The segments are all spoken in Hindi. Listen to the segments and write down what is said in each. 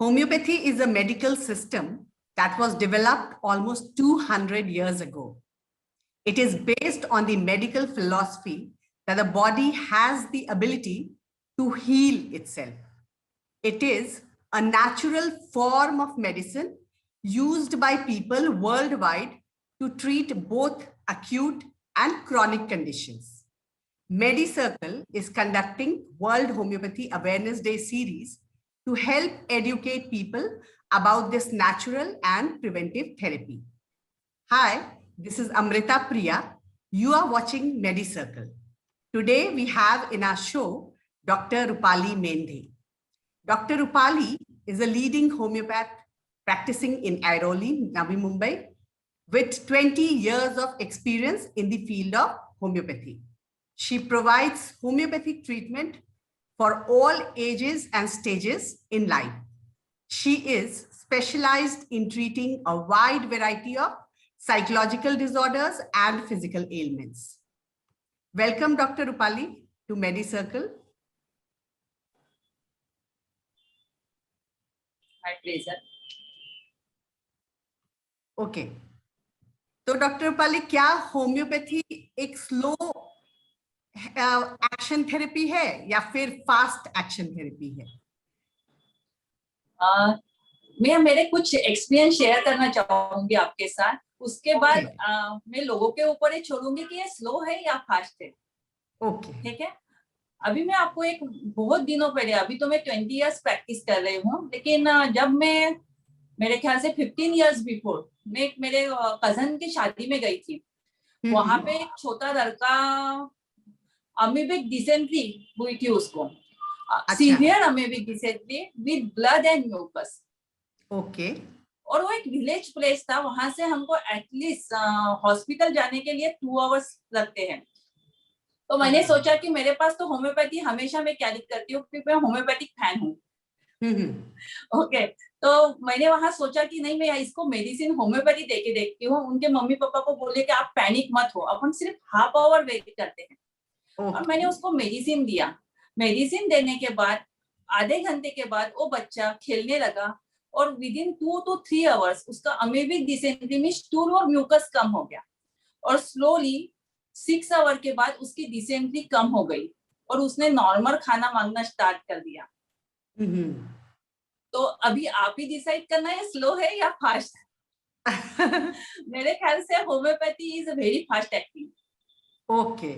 Homeopathy is a medical system that was developed almost 200 years ago. It is based on the medical philosophy that the body has the ability to heal itself. It is a natural form of medicine used by people worldwide to treat both acute and chronic conditions. MediCircle is conducting World Homeopathy Awareness Day series to help educate people about this natural and preventive therapy. Hi, this is Amrita Priya. You are watching MediCircle. Today we have in our show Dr. Rupali Mendhe. Dr. Rupali is a leading homeopath practicing in Airoli, Navi Mumbai, with 20 years of experience in the field of homeopathy. She provides homeopathic treatment for all ages and stages in life. She is specialized in treating a wide variety of psychological disorders and physical ailments. Welcome, Dr. Rupali, to MediCircle. My pleasure. Okay. तो डॉक्टर रूपाली, क्या होम्योपैथी एक स्लो एक्शन थेरेपी है या फिर फास्ट एक्शन थेरेपी है? मैं मेरे कुछ एक्सपीरियंस शेयर करना चाहूंगी आपके साथ। उसके बाद मैं लोगों के ऊपर ही छोड़ूंगी कि ये स्लो है या फास्ट है। ओके, ठीक है। अभी मैं आपको एक बहुत दिनों पहले, अभी तो मैं 20 इयर्स प्रैक्टिस कर रही हूँ, लेकिन जब मैं मेरे ख्याल से 15 इयर्स बिफोर मैं मेरे कजन की शादी में गई थी। वहां पे एक छोटा लड़का अमीबिक डिसेंट्री हुई थी उसको, severe amoebic dysentery with blood and mucus. Okay. और वो एक विलेज प्लेस था, वहां से हमको एटलीस्ट हॉस्पिटल जाने के लिए 2 आवर्स लगते हैं। तो मैंने सोचा कि मेरे पास तो होम्योपैथी हमेशा मैं कैरी करती हूँ क्योंकि मैं होम्योपैथिक फैन हूँ। ओके, तो मैंने वहां सोचा कि नहीं, मैं इसको मेडिसिन होम्योपैथी देके देखती हूँ। उनके मम्मी पापा को बोले कि आप पैनिक मत हो, अपन सिर्फ हाफ आवर वेट करते हैं। और मैंने उसको मेडिसिन दिया। मेडिसिन देने के बाद आधे घंटे के बाद वो बच्चा खेलने लगा और विदिन 2 to 3 आवर्स उसका अमीबिक डिसेंट्री में स्टूल और म्यूकस कम हो गया और स्लोली 6 आवर के बाद उसकी डिसेंट्री कम हो गई और उसने नॉर्मल खाना मांगना स्टार्ट कर दिया। तो अभी आप ही डिसाइड करना है स्लो है या फास्ट। मेरे ख्याल से homeopathy is very fast acting. Okay,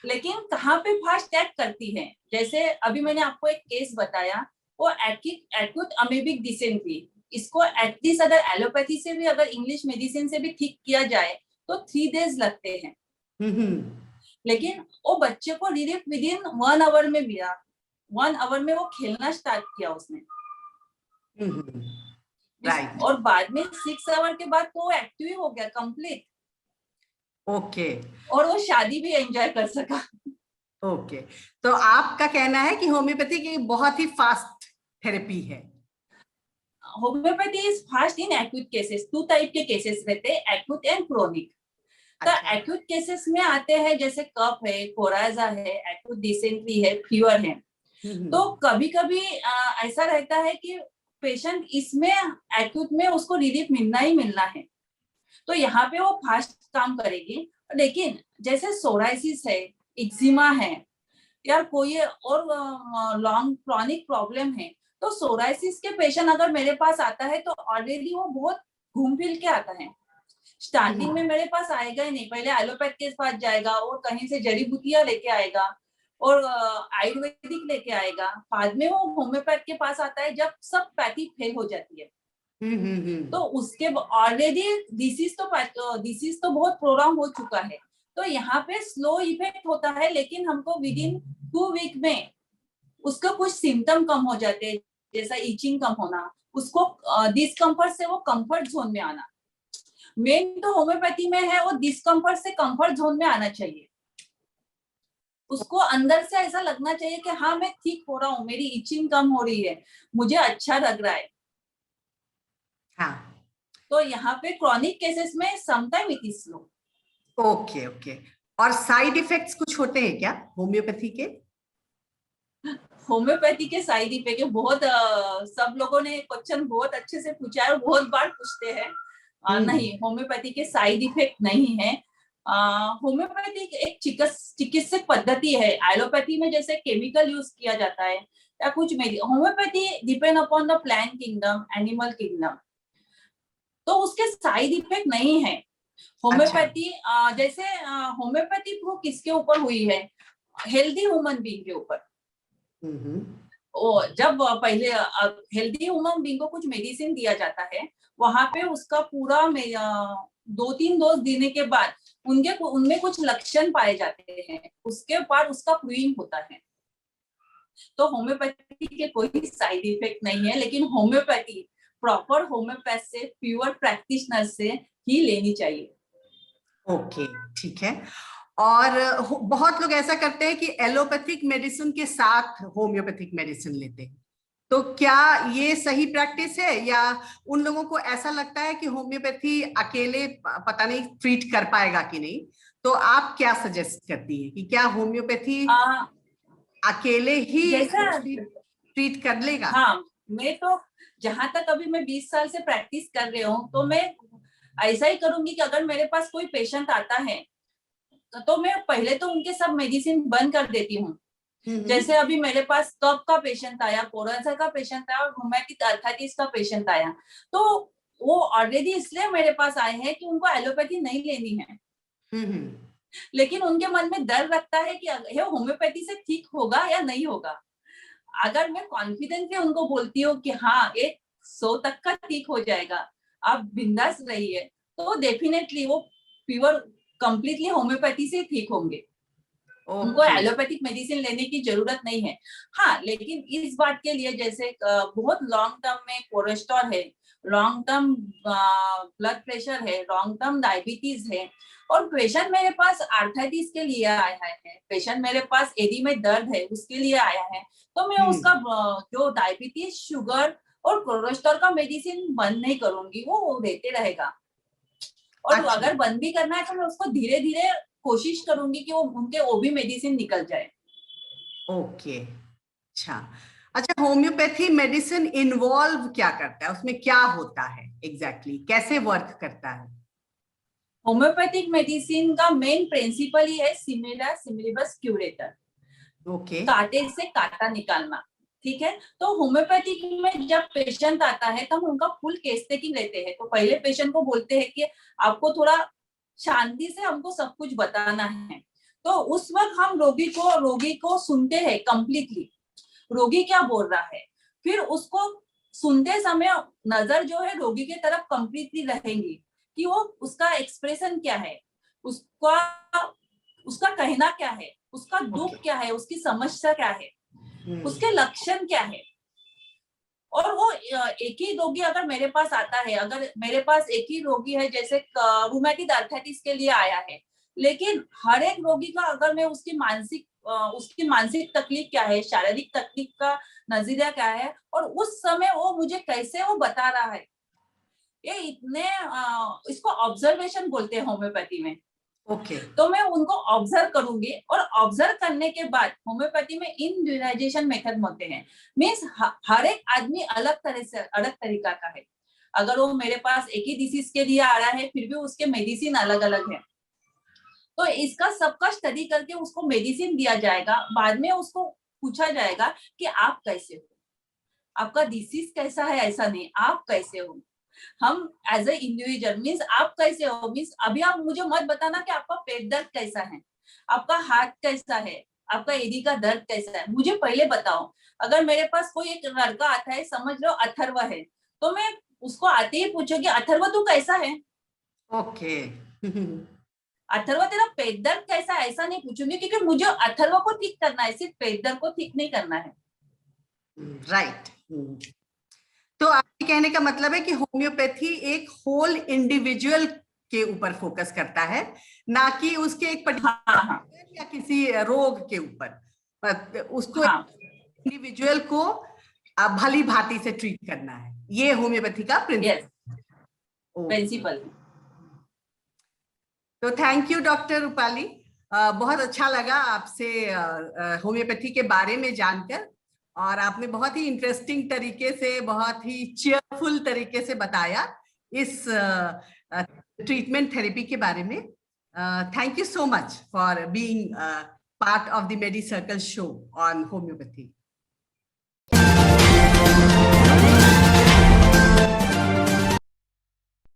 लेकिन कहाँ पे फास्ट एक्ट करती है? जैसे अभी मैंने आपको एक केस बताया, वो एक्यूट अमीबिक डिसेंट्री, इसको एटलीस्ट अगर एलोपैथी से भी, अगर इंग्लिश मेडिसिन से भी ठीक किया जाए तो 3 डेज लगते हैं। लेकिन वो बच्चे को रिलीफ विदिन 1 आवर में मिला। 1 आवर में वो खेलना स्टार्ट किया उसने। राइट। और बाद में 6 आवर के बाद तो वो एक्टिव हो गया कंप्लीट। ओके। और वो शादी भी एंजॉय कर सका। ओके, तो आपका कहना है कि होम्योपैथी की बहुत ही फास्ट थेरेपी है? Homeopathy is fast in acute cases. 2 type के केसेस रहते हैं, एक्यूट एंड क्रोनिक। तो एक्यूट केसेस में आते हैं जैसे कफ है, कोराजा है, एक्यूट डिसेंट्री है, फीवर है। तो कभी कभी ऐसा रहता है कि पेशेंट इसमें एक्यूट में उसको रिलीफ मिलना ही मिलना है, तो यहाँ पे वो फास्ट काम करेगी। लेकिन जैसे सोराइसिस है, एक्जिमा है या कोई और लॉन्ग क्रॉनिक प्रॉब्लम है, तो सोराइसिस के पेशेंट अगर मेरे पास आता है तो ऑलरेडी वो बहुत घूम फिर के आता है। स्टार्टिंग में मेरे पास आएगा ही नहीं, पहले एलोपैथ के पास जाएगा और कहीं से जड़ी बूटियां लेके आएगा और आयुर्वेदिक लेके आएगा। बाद में वो होम्योपैथ के पास आता है जब सब पैथी फेल हो जाती है। तो उसके ऑलरेडी डिसीज तो बहुत प्रोग्राम हो चुका है। तो यहाँ पे स्लो इफेक्ट होता है, लेकिन हमको विदिन 2 वीक में उसका कुछ सिम्टम कम हो जाते हैं, जैसा इचिंग कम होना, उसको डिस्कम्फर्ट से वो कंफर्ट जोन में आना। मेन तो होम्योपैथी में है वो डिस्कम्फर्ट से कंफर्ट जोन में आना चाहिए। उसको अंदर से ऐसा लगना चाहिए कि हाँ मैं ठीक हो रहा हूँ, मेरी इचिंग कम हो रही है, मुझे अच्छा लग रहा है। हाँ। तो यहाँ पे क्रॉनिक केसेस में sometime it is slow. Okay okay. और साइड इफेक्ट्स कुछ होते हैं क्या होम्योपैथी के? होम्योपैथी के साइड इफेक्ट है बहुत, सब लोगों ने क्वेश्चन बहुत अच्छे से पूछा है और बहुत बार पूछते हैं। नहीं, होम्योपैथी के साइड इफेक्ट नहीं है। होम्योपैथी एक चिकित्सक पद्धति है। एलोपैथी में जैसे केमिकल यूज किया जाता है या कुछ में, homeopathy depend upon the plant kingdom, animal kingdom, तो उसके साइड इफेक्ट नहीं है। होम्योपैथी जैसे होम्योपैथी प्रूव किसके ऊपर हुई है? हेल्दी ह्यूमन बीइंग के ऊपर। जब पहले हेल्दी ह्यूमन बीइंग को कुछ मेडिसिन दिया जाता है, वहां पे उसका पूरा 2-3 डोज देने के बाद उनमें कुछ लक्षण पाए जाते हैं, उसके बाद उसका प्रूविंग होता है। तो होम्योपैथी के कोई साइड इफेक्ट नहीं है, लेकिन होम्योपैथी प्रॉपर होम्योपैथ से, प्योर प्रैक्टिशनर से ही लेनी चाहिए। ओके, ठीक है। और बहुत लोग ऐसा करते हैं कि एलोपैथिक मेडिसिन के साथ होम्योपैथिक मेडिसिन लेते हैं, तो क्या ये सही प्रैक्टिस है, या उन लोगों को ऐसा लगता है कि होम्योपैथी अकेले पता नहीं ट्रीट कर पाएगा कि नहीं? तो आप क्या सजेस्ट करती हैं कि क्या होम्योपैथी अकेले ही ट्रीट कर लेगा? हाँ, मैं तो जहां तक अभी मैं 20 साल से प्रैक्टिस कर रही हूँ, तो मैं ऐसा ही करूंगी कि अगर मेरे पास कोई पेशेंट आता है तो मैं पहले तो उनके सब मेडिसिन बंद कर देती हूँ। जैसे अभी मेरे पास कफ का पेशेंट आया, कोरोना का पेशेंट आया और रूमेटिक अर्थराइटिस का पेशेंट आया, तो वो ऑलरेडी इसलिए मेरे पास आए हैं कि उनको एलोपैथी नहीं लेनी है। लेकिन उनके मन में डर लगता है कि ये होम्योपैथी से ठीक होगा या नहीं होगा। अगर मैं कॉन्फिडेंटली उनको बोलती हूँ कि हाँ, 100 तक का ठीक हो जाएगा, आप बिंदास रहिए, तो डेफिनेटली वो प्योर कंप्लीटली होम्योपैथी से ठीक होंगे। उनको एलोपैथिक मेडिसिन लेने की जरूरत नहीं है। हाँ, लेकिन इस बात के लिए जैसे बहुत लॉन्ग टर्म में कोलेस्ट्रॉल है, लॉन्ग टर्म ब्लड प्रेशर है, लॉन्ग टर्म डायबिटीज है, और पेशेंट मेरे पास आर्थराइटिस के लिए आया है, पेशेंट मेरे पास एडी में दर्द है उसके लिए आया है, तो मैं उसका जो डायबिटीज, शुगर और कोलेस्ट्रॉल का मेडिसिन बंद नहीं करूंगी, वो देते रहेगा। और अगर बंद भी करना है तो मैं उसको धीरे धीरे कोशिश करूंगी कि वो भी मेडिसिन निकल जाए। ओके, अच्छा, होम्योपैथी मेडिसिन इन्वॉल्व क्या करता है, उसमें क्या होता है एग्जैक्टली, कैसे वर्क करता है? होम्योपैथिक मेडिसिन का मेन प्रिंसिपल ही है सिमिलर सिमिलिबस क्यूरेटर, कांटे से कांटा निकालना। ठीक है, तो होम्योपैथिक में जब पेशेंट आता है तो हम उनका फुल केस टेकिंग लेते हैं। तो पहले पेशेंट को बोलते हैं कि आपको थोड़ा शांति से हमको सब कुछ बताना है। तो उस वक्त हम रोगी को सुनते हैं कंप्लीटली, रोगी क्या बोल रहा है, फिर उसको सुनते समय नजर जो है रोगी के तरफ कंप्लीटली रहेंगी कि वो उसका एक्सप्रेशन क्या है, उसका कहना क्या है, उसका दुख क्या है, उसकी समस्या क्या है, उसके लक्षण क्या है। और वो एक ही रोगी अगर मेरे पास आता है, अगर मेरे पास एक ही रोगी है जैसे रूमेटिक अर्थराइटिस के लिए आया है, लेकिन हर एक रोगी का अगर मैं उसकी मानसिक तकलीफ क्या है, शारीरिक तकलीफ का नजरिया क्या है, और उस समय वो मुझे कैसे वो बता रहा है, ये इसको ऑब्जर्वेशन बोलते हैं होम्योपैथी में। तो मैं उनको ऑब्जर्व करूंगी, और ऑब्जर्व करने के बाद होम्योपैथी में इंडिविजुअलाइजेशन मेथड होते हैं। मींस हर एक आदमी अलग तरीका का है। अगर वो मेरे पास एक ही डिसीज के लिए आ रहा है, फिर भी उसके मेडिसिन अलग अलग है, तो इसका सबका स्टडी करके उसको मेडिसिन दिया जाएगा। बाद में उसको पूछा जाएगा कि आप कैसे हो, आपका डिसीज कैसा है, ऐसा नहीं, आप कैसे हो। हम एज ए इंडिविजुअल मीन्स आप कैसे हो, मीन्स अभी आप मुझे मत बताना कि आपका पेट दर्द कैसा है, आपका हाथ कैसा है, आपका एडी का दर्द कैसा है, मुझे पहले बताओ। अगर मेरे पास कोई एक लड़का आता है, समझ लो अथर्व है, तो मैं उसको आते ही पूछूंगी अथर्व तू कैसा है। ओके अथर्व तेरा पेट दर्द कैसा है, ऐसा नहीं पूछूंगी, क्योंकि मुझे अथर्व को ठीक करना है, सिर्फ पेट दर्द को ठीक नहीं करना है। राइट। तो आपके कहने का मतलब है कि होम्योपैथी एक होल इंडिविजुअल के ऊपर फोकस करता है, ना कि उसके एक पर्टिकुलर या किसी रोग के ऊपर, उसको इंडिविजुअल को भली भांति से ट्रीट करना है, ये होम्योपैथी का प्रिंसिपल। प्रिंसिपल। तो थैंक यू डॉक्टर रूपाली, बहुत अच्छा लगा आपसे होम्योपैथी के बारे में जानकर, और आपने बहुत ही इंटरेस्टिंग तरीके से, बहुत ही चीयरफुल तरीके से बताया इस ट्रीटमेंट थेरेपी के बारे में. Thank you so much for being part of the MediCircle show on homeopathy.